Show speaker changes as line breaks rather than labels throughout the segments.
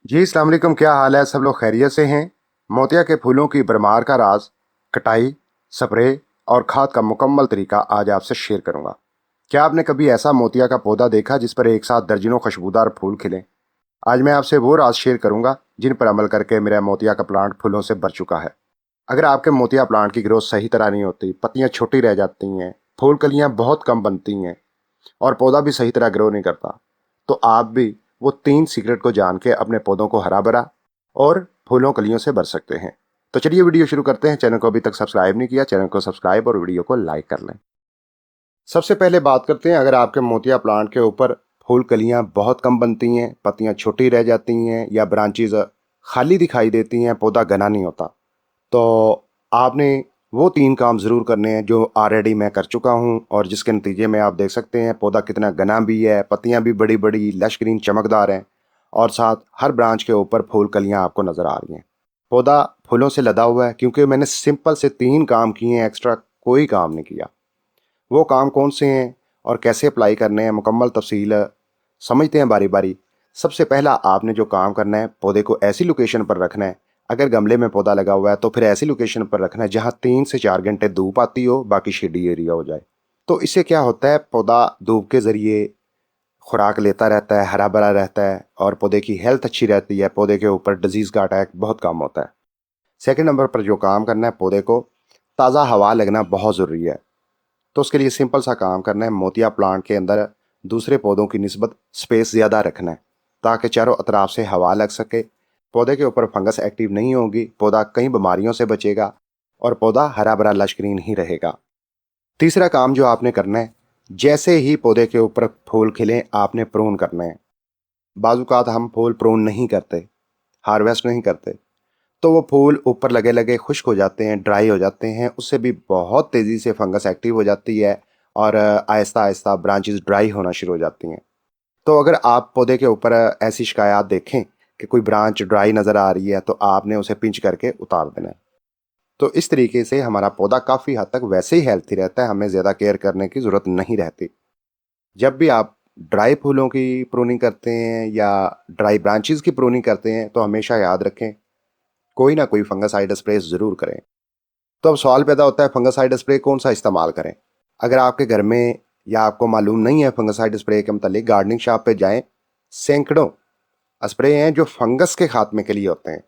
जी अस्सलाम वालेकुम। क्या हाल है? सब लोग खैरियत से हैं? मोतिया के फूलों की भरमार का राज, कटाई, स्प्रे और खाद का मुकम्मल तरीका आज आपसे शेयर करूंगा। क्या आपने कभी ऐसा मोतिया का पौधा देखा जिस पर एक साथ दर्जनों खुशबूदार फूल खिले? आज मैं आपसे वो राज शेयर करूंगा जिन पर अमल करके मेरा मोतिया का प्लांट फूलों से भर चुका है। अगर आपके मोतिया प्लांट की ग्रोथ सही तरह नहीं होती, पत्तियां छोटी रह जाती हैं, फूल कलियां बहुत कम बनती हैं और पौधा भी सही तरह ग्रो नहीं करता, तो आप भी वो 3 सीक्रेट को जान के अपने पौधों को हरा भरा और फूलों कलियों से भर सकते हैं। तो चलिए वीडियो शुरू करते हैं। चैनल को अभी तक सब्सक्राइब नहीं किया, चैनल को सब्सक्राइब और वीडियो को लाइक कर लें। सबसे पहले बात करते हैं, अगर आपके मोतिया प्लांट के ऊपर फूल कलियां बहुत कम बनती हैं, पत्तियां छोटी रह जाती हैं या ब्रांचेज खाली दिखाई देती हैं, पौधा घना नहीं होता, तो आपने वो 3 काम ज़रूर करने हैं जो ऑलरेडी मैं कर चुका हूँ और जिसके नतीजे में आप देख सकते हैं पौधा कितना घना भी है, पत्तियाँ भी बड़ी बड़ी लश ग्रीन चमकदार हैं और साथ हर ब्रांच के ऊपर फूल कलियाँ आपको नज़र आ रही हैं। पौधा फूलों से लदा हुआ है क्योंकि मैंने सिंपल से 3 काम किए हैं, एक्स्ट्रा कोई काम नहीं किया। वो काम कौन से हैं और कैसे अप्लाई करने हैं, मुकम्मल तफसील समझते हैं बारी बारी। सबसे पहला आपने जो काम करना है, पौधे को ऐसी लोकेशन पर रखना है, अगर गमले में पौधा लगा हुआ है तो फिर ऐसी लोकेशन पर रखना है जहाँ 3 से 4 घंटे धूप आती हो, बाकी शेडी एरिया हो जाए। तो इससे क्या होता है, पौधा धूप के ज़रिए खुराक लेता रहता है, हरा भरा रहता है और पौधे की हेल्थ अच्छी रहती है, पौधे के ऊपर डिजीज़ का अटैक बहुत कम होता है। सेकंड नंबर पर जो काम करना है, पौधे को ताज़ा हवा लगना बहुत ज़रूरी है। तो उसके लिए सिंपल सा काम करना है, मोतिया प्लांट के अंदर दूसरे पौधों की निस्बत स्पेस ज़्यादा रखना है ताकि चारों अतराफ से हवा लग सके, पौधे के ऊपर फंगस एक्टिव नहीं होगी, पौधा कई बीमारियों से बचेगा और पौधा हरा भरा लश ग्रीन ही रहेगा। तीसरा काम जो आपने करना है, जैसे ही पौधे के ऊपर फूल खिलें आपने प्रून करना है। बाज़ात हम फूल प्रून नहीं करते, हार्वेस्ट नहीं करते, तो वो फूल ऊपर लगे लगे खुश्क हो जाते हैं, ड्राई हो जाते हैं, उससे भी बहुत तेज़ी से फंगस एक्टिव हो जाती है और आहिस्ता आहिस्ता ब्रांचेस ड्राई होना शुरू हो जाती हैं। तो अगर आप पौधे के ऊपर ऐसी शिकायत देखें कि कोई ब्रांच ड्राई नज़र आ रही है तो आपने उसे पिंच करके उतार देना है। तो इस तरीके से हमारा पौधा काफ़ी हद तक वैसे ही हेल्थी रहता है, हमें ज़्यादा केयर करने की ज़रूरत नहीं रहती। जब भी आप ड्राई फूलों की प्रूनिंग करते हैं या ड्राई ब्रांचेस की प्रूनिंग करते हैं तो हमेशा याद रखें, कोई ना कोई फंगसाइड स्प्रे ज़रूर करें। तो अब सवाल पैदा होता है, फंगसाइड स्प्रे कौन सा इस्तेमाल करें? अगर आपके घर में या आपको मालूम नहीं है फंगसाइड स्प्रे के मतलब, गार्डनिंग शॉप पे जाएं, सैकड़ों स्प्रे हैं जो फंगस के खात्मे के लिए होते हैं।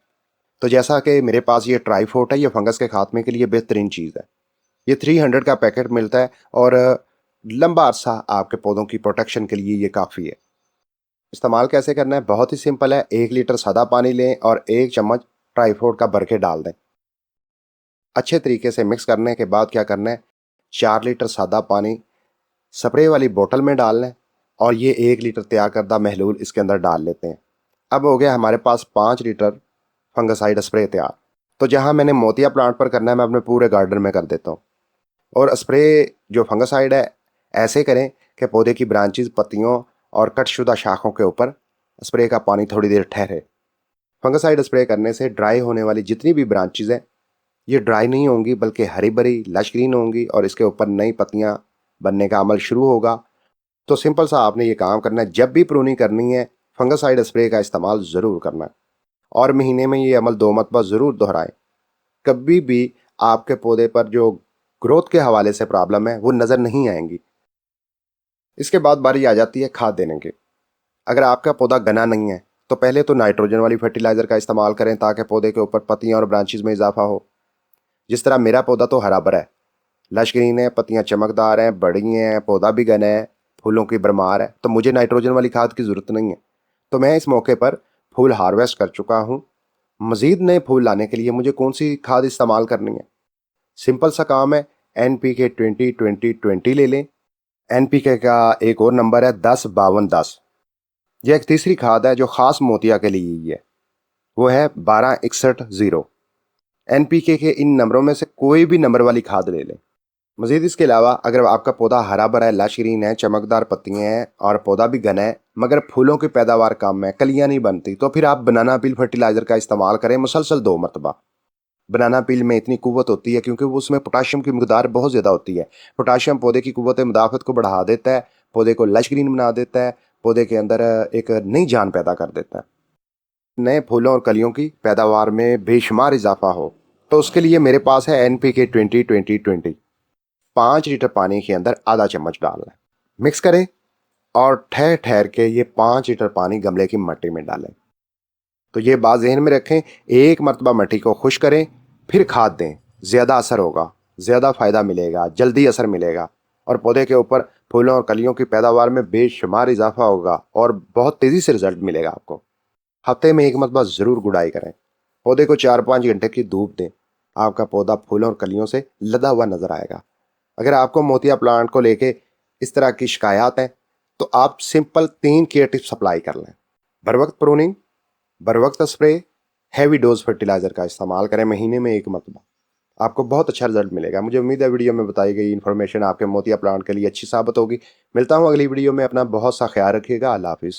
तो जैसा कि मेरे पास ये ट्राईफोर्ट है, ये फंगस के खात्मे के लिए बेहतरीन चीज़ है। ये 300 का पैकेट मिलता है और लंबा अरसा आपके पौधों की प्रोटेक्शन के लिए ये काफ़ी है। इस्तेमाल कैसे करना है? बहुत ही सिंपल है। 1 लीटर सादा पानी लें और 1 चम्मच ट्राईफोर्ट का भर के डाल दें। अच्छे तरीके से मिक्स करने के बाद क्या करना है, 4 लीटर सादा पानी स्प्रे वाली बोतल में डालना है और ये 1 लीटर तैयार करदा महलूल इसके अंदर डाल लेते हैं। अब हो गया हमारे पास 5 लीटर फंगसाइड स्प्रे तैयार। तो जहां मैंने मोतिया प्लांट पर करना है, मैं अपने पूरे गार्डन में कर देता हूँ। और स्प्रे जो फंगसाइड है, ऐसे करें कि पौधे की ब्रांचेज, पत्तियों और कटशुदा शाखों के ऊपर स्प्रे का पानी थोड़ी देर ठहरे। फंगसाइड स्प्रे करने से ड्राई होने वाली जितनी भी ब्रांचेज हैं, ये ड्राई नहीं होंगी बल्कि हरी भरी लश ग्रीन होंगी और इसके ऊपर नई पत्तियां बनने का अमल शुरू होगा। तो सिंपल सा आपने ये काम करना है, जब भी प्रूनिंग करनी है फंगसाइड स्प्रे का इस्तेमाल ज़रूर करना है और महीने में ये अमल 2 मरतबा ज़रूर दोहराएं। कभी भी आपके पौधे पर जो ग्रोथ के हवाले से प्रॉब्लम है वो नज़र नहीं आएंगी। इसके बाद बारी आ जाती है खाद देने की। अगर आपका पौधा घना नहीं है तो पहले तो नाइट्रोजन वाली फर्टिलाइज़र का इस्तेमाल करें ताकि पौधे के ऊपर पत्तियां और ब्रांचेज में इजाफा हो। जिस तरह मेरा पौधा तो हरा भरा है, लश ग्रीन है, पत्तियां चमकदार हैं, बड़ी हैं, पौधा भी घना है, फूलों की भरमार है, तो मुझे नाइट्रोजन वाली खाद की ज़रूरत नहीं है। तो मैं इस मौके पर फूल हार्वेस्ट कर चुका हूँ। मज़ीद नए फूल लाने के लिए मुझे कौन सी खाद इस्तेमाल करनी है? सिंपल सा काम है, NPK 20-20-20 ले लें। NPK का एक और नंबर है 10-52-10। यह एक तीसरी खाद है जो ख़ास मोतिया के लिए ही है, वो है 12-61-0। NPK के इन नंबरों में से कोई भी नंबर वाली खाद ले लें। मज़ीद इसके अलावा अगर आपका पौधा हरा भरा है, लश ग्रीन है, चमकदार पत्तियाँ हैं और पौधा भी घना है मगर फूलों की पैदावार कम है, कलियाँ नहीं बनती, तो फिर आप बनाना पील फर्टिलाइज़र का इस्तेमाल करें मुसलसल 2 मरतबा। बनाना पील में इतनी कुव्वत होती है क्योंकि वो उसमें पोटाशियम की मकदार बहुत ज़्यादा होती है। पोटाशियम पौधे की कुव्वत मुदाफ़त को बढ़ा देता है, पौधे को लश ग्रीन बना देता है, पौधे के अंदर एक नई जान पैदा कर देता है। नए फूलों और कलियों की पैदावार में बेशुमार इजाफा हो, तो उसके लिए मेरे पास है NPK 20-20-20। 5 लीटर पानी के अंदर आधा चम्मच डालना है, मिक्स करें और ठहर ठहर के ये 5 लीटर पानी गमले की मट्टी में डालें। तो ये बात ज़हन में रखें, एक मरतबा मट्टी को खुश करें फिर खाद दें, ज़्यादा असर होगा, ज़्यादा फ़ायदा मिलेगा, जल्दी असर मिलेगा और पौधे के ऊपर फूलों और कलियों की पैदावार में बेशुमार इजाफा होगा और बहुत तेज़ी से रिजल्ट मिलेगा आपको। हफ्ते में एक मरतबा ज़रूर गुड़ाई करें, पौधे को 4-5 घंटे की धूप दें, आपका पौधा फूलों और कलियों से लदा हुआ नजर आएगा। अगर आपको मोतिया प्लांट को लेके इस तरह की शिकायत है तो आप सिंपल 3 केयर टिप्स अप्लाई कर लें। बर वक्त प्रूनिंग, बर वक्त स्प्रे, हैवी डोज फर्टिलाइजर का इस्तेमाल करें महीने में एक मरतबा, आपको बहुत अच्छा रिजल्ट मिलेगा। मुझे उम्मीद है वीडियो में बताई गई इन्फॉर्मेशन आपके मोतिया प्लांट के लिए अच्छी साबित होगी। मिलता हूँ अगली वीडियो में, अपना बहुत सा ख्याल रखिएगा। अल्लाह हाफिज़।